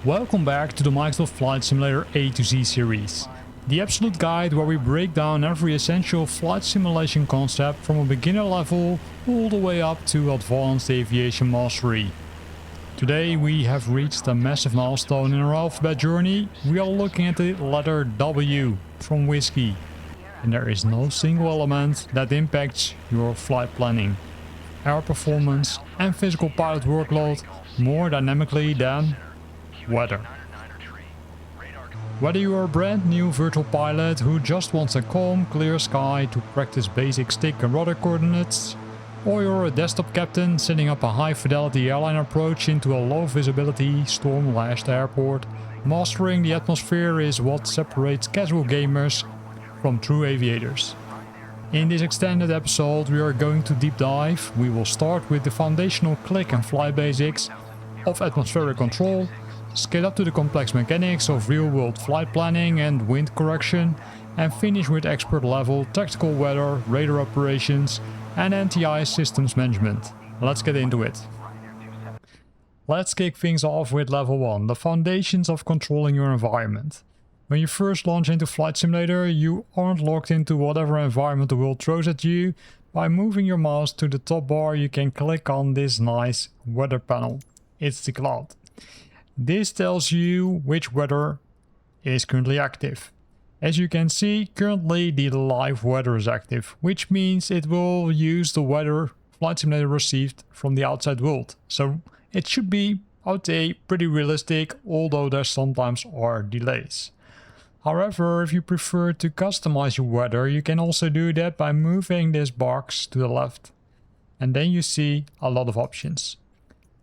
Welcome back to the Microsoft Flight Simulator A to Z series. The absolute guide where we break down every essential flight simulation concept from a beginner level all the way up to advanced aviation mastery. Today we have reached a massive milestone in our alphabet journey. We are looking at the letter W from Whiskey. And there is no single element that impacts your flight planning, air performance and physical pilot workload more dynamically than weather. Whether you are a brand new virtual pilot who just wants a calm, clear sky to practice basic stick and rudder coordinates, or you're a desktop captain setting up a high-fidelity airline approach into a low-visibility, storm-lashed airport, mastering the atmosphere is what separates casual gamers from true aviators. In this extended episode we are going to deep dive. We will start with the foundational click and fly basics of atmospheric control, scale up to the complex mechanics of real-world flight planning and wind correction, and finish with expert-level tactical weather, radar operations and anti-ice systems management. Let's get into it. Let's kick things off with level 1, the foundations of controlling your environment. When you first launch into Flight Simulator, you aren't locked into whatever environment the world throws at you. By moving your mouse to the top bar, you can click on this nice weather panel. It's the cloud. This tells you which weather is currently active. As you can see, currently the live weather is active, which means it will use the weather Flight Simulator received from the outside world. So it should be, I would say, pretty realistic, although there sometimes are delays. However, if you prefer to customize your weather, you can also do that by moving this box to the left. And then you see a lot of options.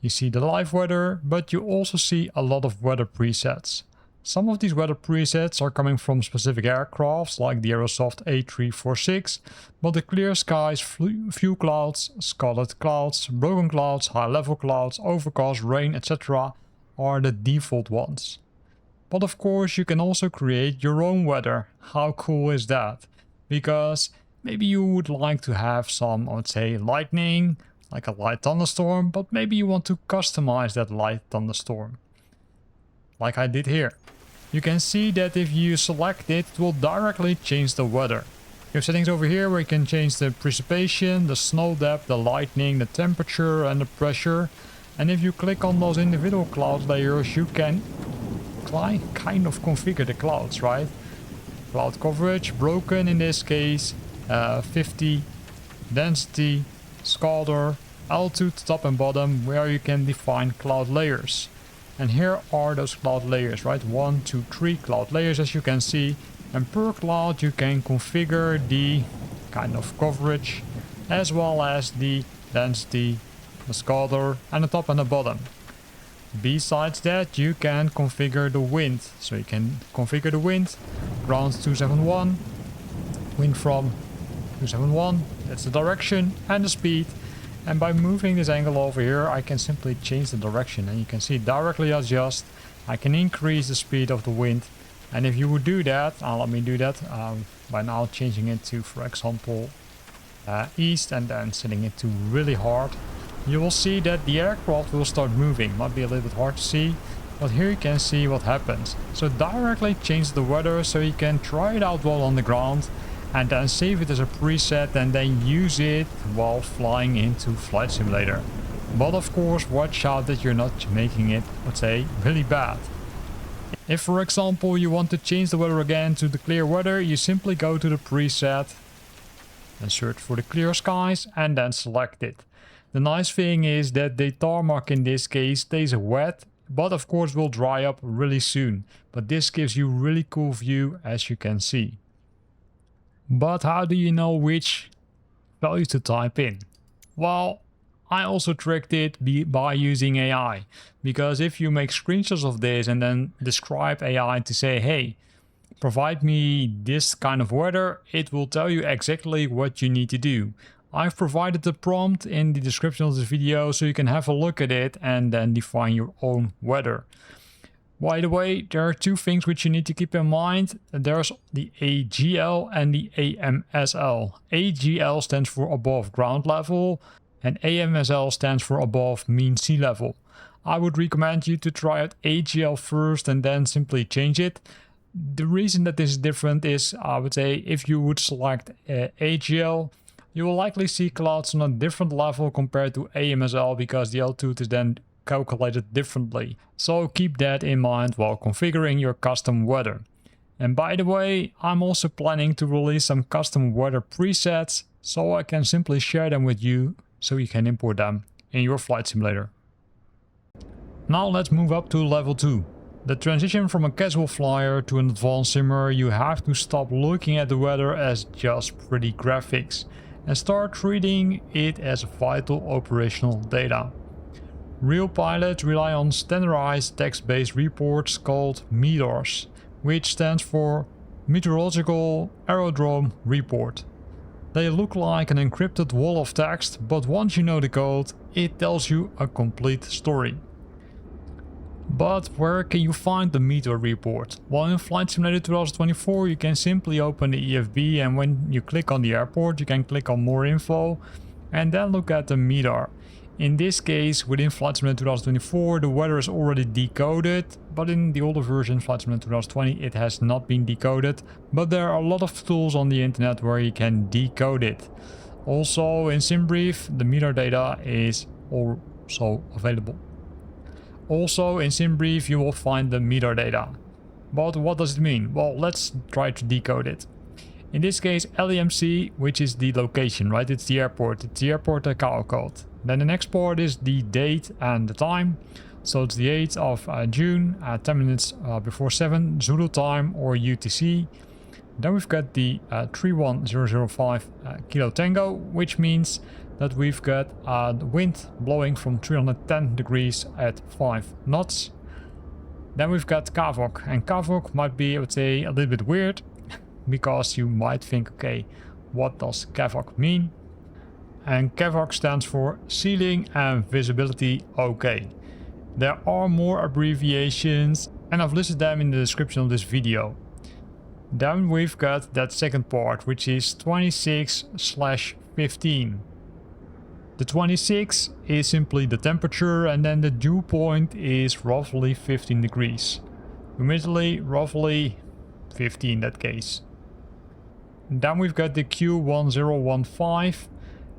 You see the live weather, but you also see a lot of weather presets. Some of these weather presets are coming from specific aircrafts like the Aerosoft A346, but the clear skies, few clouds, scattered clouds, broken clouds, high level clouds, overcast, rain, etc. are the default ones. But of course you can also create your own weather. How cool is that? Because maybe you would like to have some, I would say, lightning, like a light thunderstorm, but maybe you want to customize that light thunderstorm, like I did here. You can see that if you select it, it will directly change the weather. You have settings over here where you can change the precipitation, the snow depth, the lightning, the temperature and the pressure. And if you click on those individual cloud layers, you can kind of configure the clouds, right? Cloud coverage, broken in this case, 50, density, scatter, altitude, top and bottom, where you can define cloud layers. And here are those cloud layers, right? 1, 2, 3 cloud layers as you can see. And per cloud you can configure the kind of coverage as well as the density, the scatter and the top and the bottom. Besides that, you can configure the wind. So you can configure the wind, ground 271, wind from 271, that's the direction and the speed. And by moving this angle over here, I can simply change the direction and you can see directly adjust. I can increase the speed of the wind. And if you would do that, let me do that by now changing it to, for example, east and then setting it to really hard. You will see that the aircraft will start moving. Might be a little bit hard to see, but here you can see what happens. So directly change the weather so you can try it out while on the ground and then save it as a preset and then use it while flying into Flight Simulator. But of course watch out that you're not making it, let's say, really bad. If for example you want to change the weather again to the clear weather, you simply go to the preset and search for the clear skies and then select it. The nice thing is that the tarmac in this case stays wet, but of course will dry up really soon. But this gives you really cool view as you can see. But how do you know which value to type in? Well, I also tricked it by using AI. Because if you make screenshots of this and then describe AI to say, hey, provide me this kind of weather, it will tell you exactly what you need to do. I've provided the prompt in the description of this video so you can have a look at it and then define your own weather. By the way, there are two things which you need to keep in mind. There's the AGL and the AMSL. AGL stands for above ground level and AMSL stands for above mean sea level. I would recommend you to try out AGL first and then simply change it. The reason that this is different is, I would say, if you would select AGL, you will likely see clouds on a different level compared to AMSL because the altitude is then calculated differently. So keep that in mind while configuring your custom weather. And by the way, I'm also planning to release some custom weather presets, so I can simply share them with you so you can import them in your flight simulator. Now let's move up to level 2. The transition from a casual flyer to an advanced simmer, you have to stop looking at the weather as just pretty graphics and start treating it as vital operational data. Real pilots rely on standardized text-based reports called METARs, which stands for Meteorological Aerodrome Report. They look like an encrypted wall of text, but once you know the code, it tells you a complete story. But where can you find the METAR report? Well, in Flight Simulator 2024 you can simply open the EFB, and when you click on the airport you can click on more info and then look at the METAR. In this case, within Flight Simulator 2024 the weather is already decoded, but in the older version, Flight Simulator 2020, it has not been decoded, but there are a lot of tools on the internet where you can decode it. Also in SimBrief the METAR data is also available. Also in SimBrief you will find the METAR data. But what does it mean? Well, let's try to decode it. In this case, LEMC, which is the location, right? It's the airport call code. Then the next part is the date and the time. So it's the 8th of June at 10 minutes before 7 Zulu time or UTC. Then we've got the 31005 Kilo Tango, which means that we've got the wind blowing from 310 degrees at 5 knots. Then we've got KVOC, and KVOC might be, I would say, a little bit weird because you might think, okay, what does KVOC mean? And KVOC stands for Ceiling and Visibility OK. There are more abbreviations and I've listed them in the description of this video. Then we've got that second part, which is 26/15. The 26 is simply the temperature, and then the dew point is roughly 15 degrees. Humidity roughly 50 in that case. Then we've got the Q1015.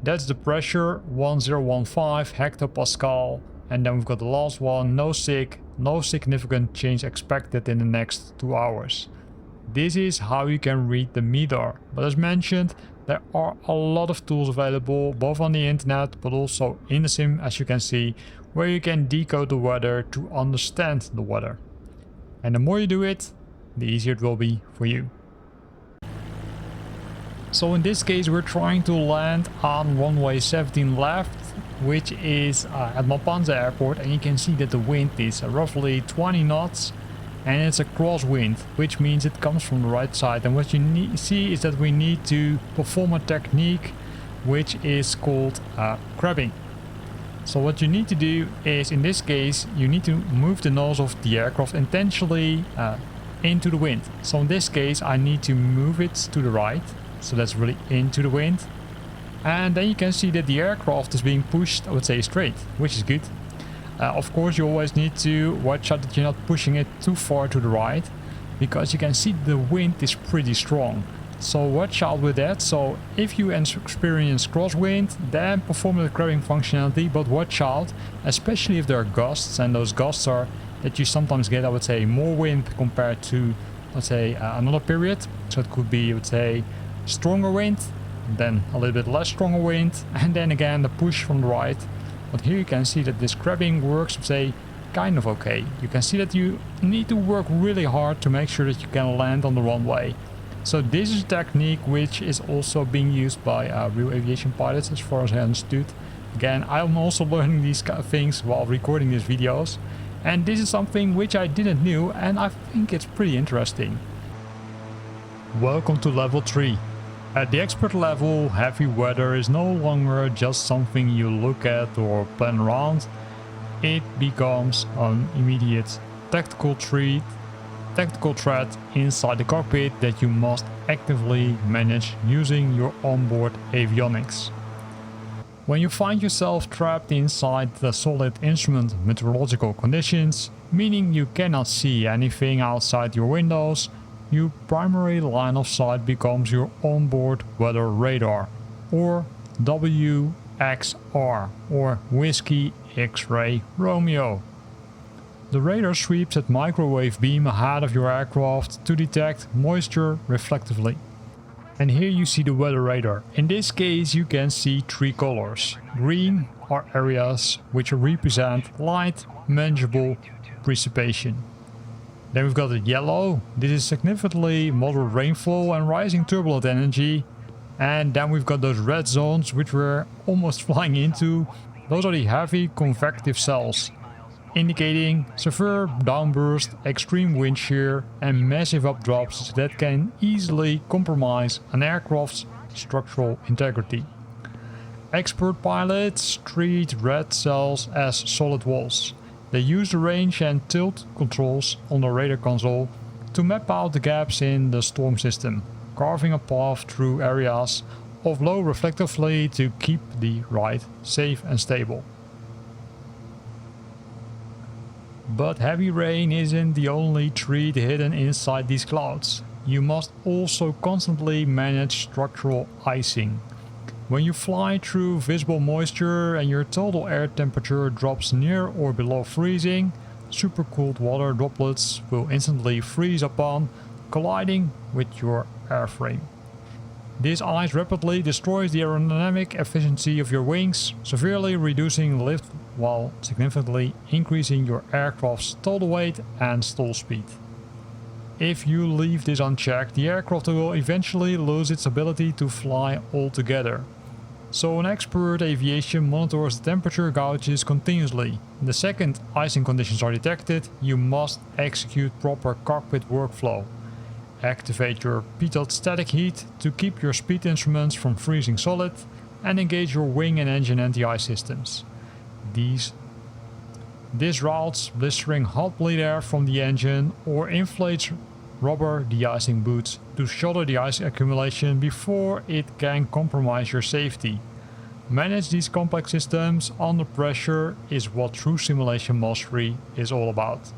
That's the pressure, 1015 hectopascal. And then we've got the last one, no significant change expected in the next 2 hours. This is how you can read the METAR. But as mentioned, there are a lot of tools available, both on the internet but also in the sim, as you can see, where you can decode the weather to understand the weather. And the more you do it, the easier it will be for you. So in this case we're trying to land on runway 17 left, which is at Malpansa airport, and you can see that the wind is roughly 20 knots. And it's a crosswind, which means it comes from the right side. And what you see is that we need to perform a technique which is called crabbing. So what you need to do is, in this case, you need to move the nose of the aircraft intentionally into the wind. So in this case I need to move it to the right, so that's really into the wind. And then you can see that the aircraft is being pushed, I would say, straight, which is good. Of course you always need to watch out that you're not pushing it too far to the right, because you can see the wind is pretty strong. So watch out with that. So if you experience crosswind, then perform the crabbing functionality, but watch out, especially if there are gusts, and those gusts are that you sometimes get, I would say, more wind compared to, let's say, another period. So it could be, I would say, stronger wind, then a little bit less stronger wind, and then again the push from the right. But here you can see that this crabbing works, say, kind of okay. You can see that you need to work really hard to make sure that you can land on the runway. So this is a technique which is also being used by real aviation pilots, as far as I understood. Again, I'm also learning these kind of things while recording these videos. And this is something which I didn't know, and I think it's pretty interesting. Welcome to level 3. At the expert level, heavy weather is no longer just something you look at or plan around. It becomes an immediate tactical threat inside the cockpit that you must actively manage using your onboard avionics. When you find yourself trapped inside the solid instrument meteorological conditions, meaning you cannot see anything outside your windows, your primary line of sight becomes your onboard weather radar, or WXR, or Whiskey X-Ray Romeo. The radar sweeps at microwave beam ahead of your aircraft to detect moisture reflectively. And here you see the weather radar. In this case you can see three colors. Green are areas which represent light, manageable precipitation. Then we've got the yellow. This is significantly moderate rainfall and rising turbulent energy. And then we've got those red zones which we're almost flying into. Those are the heavy convective cells, indicating severe downburst, extreme wind shear and massive updrafts that can easily compromise an aircraft's structural integrity. Expert pilots treat red cells as solid walls. They use the range and tilt controls on the radar console to map out the gaps in the storm system, carving a path through areas of low reflectivity to keep the ride safe and stable. But heavy rain isn't the only treat hidden inside these clouds. You must also constantly manage structural icing. When you fly through visible moisture and your total air temperature drops near or below freezing, supercooled water droplets will instantly freeze upon colliding with your airframe. This ice rapidly destroys the aerodynamic efficiency of your wings, severely reducing lift while significantly increasing your aircraft's total weight and stall speed. If you leave this unchecked, the aircraft will eventually lose its ability to fly altogether. So an expert aviation monitors the temperature gauges continuously. The second icing conditions are detected, you must execute proper cockpit workflow. Activate your pitot static heat to keep your speed instruments from freezing solid, and engage your wing and engine anti-ice systems. This routes blistering hot bleed air from the engine or inflates rubber de-icing boots to shutter the ice accumulation before it can compromise your safety. Manage these complex systems under pressure is what true simulation mastery is all about.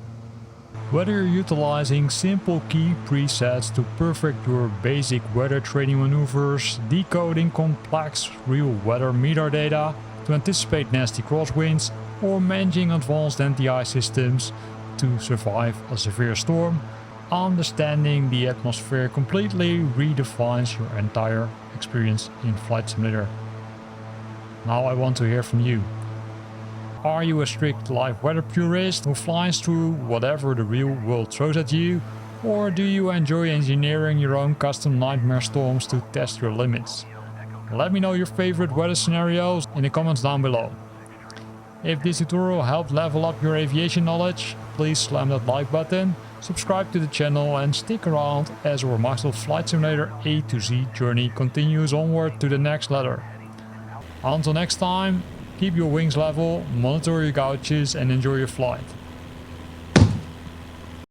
Whether you're utilizing simple key presets to perfect your basic weather training maneuvers, decoding complex real weather METAR data to anticipate nasty crosswinds, or managing advanced anti-ice systems to survive a severe storm, understanding the atmosphere completely redefines your entire experience in Flight Simulator. Now I want to hear from you. Are you a strict live weather purist who flies through whatever the real world throws at you? Or do you enjoy engineering your own custom nightmare storms to test your limits? Let me know your favorite weather scenarios in the comments down below. If this tutorial helped level up your aviation knowledge, please slam that like button, subscribe to the channel and stick around as our Maxwell Flight Simulator A to Z journey continues onward to the next letter. Until next time, keep your wings level, monitor your gauges and enjoy your flight.